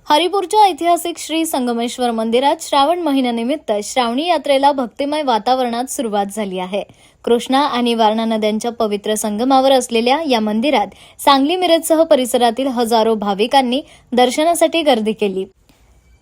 हरिपूरच्या ऐतिहासिक श्री संगमेश्वर मंदिरात श्रावण महिन्यानिमित्त श्रावणी यात्रेला भक्तिमय वातावरणात सुरुवात झाली आहे. कृष्णा आणि वारणा नद्यांच्या पवित्र संगमावर असलेल्या या मंदिरात सांगली मिरजसह परिसरातील हजारो भाविकांनी दर्शनासाठी गर्दी केली.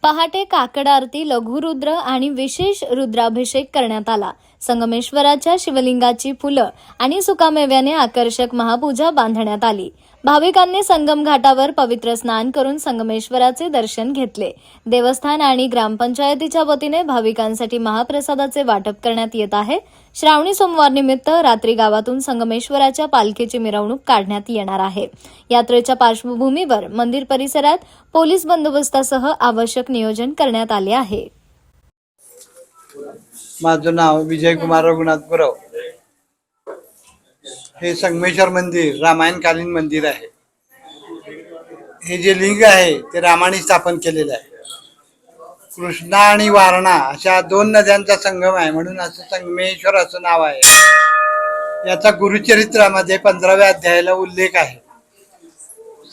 पहाटे काकड आरती, लघुरुद्र आणि विशेष रुद्राभिषेक करण्यात आला. संगमेश्वराच्या शिवलिंगाची फुलं आणि सुकामेव्याने आकर्षक महापूजा बांधण्यात आली. भाविकांनी संगम घाटावर पवित्र स्नान करून संगमेश्वराचे दर्शन घेतले. देवस्थान आणि ग्रामपंचायतीच्या वतीने भाविकांसाठी महाप्रसादाचे वाटप करण्यात येत आहे. श्रावणी सोमवार निमित्त रात्री गावातून संगमेश्वराच्या पालखीची मिरवणूक काढण्यात येणार आहे. यात्रेच्या पार्श्वभूमीवर मंदिर परिसरात पोलीस बंदोबस्तासह आवश्यक नियोजन करण्यात आले आहे. माझं नाव विजयकुमार रघुनाथ गुरव. हे संगमेश्वर मंदिर रामायणकालीन मंदिर आहे. हे जे लिंग आहे ते रामाने स्थापन केलेलं आहे. कृष्णा आणि वारणा अशा दोन नद्यांचा संगम आहे, म्हणून असं संगमेश्वर असं नाव आहे. याचा गुरुचरित्रामध्ये 15व्या अध्यायाला उल्लेख आहे.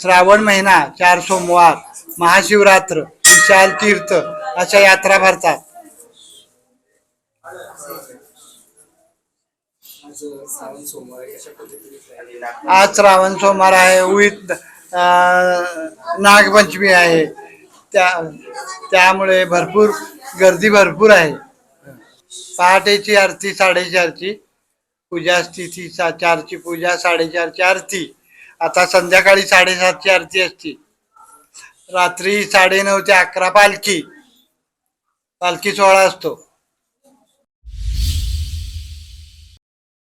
श्रावण महिना, 4 सोमवार, महाशिवरात्र, विशाल तीर्थ अशा यात्रा भरतात. आज श्रावण सोमवार आहे, उदित नागपंचमी आहे. त्यामुळे गर्दी भरपूर आहे. पहाटेची आरती 4:30ची पूजा असती, 4ची पूजा, 4:30ची आरती. आता संध्याकाळी 7:30ची आरती असती. रात्री 9:30 ते 11 पालखी सोहळा असतो.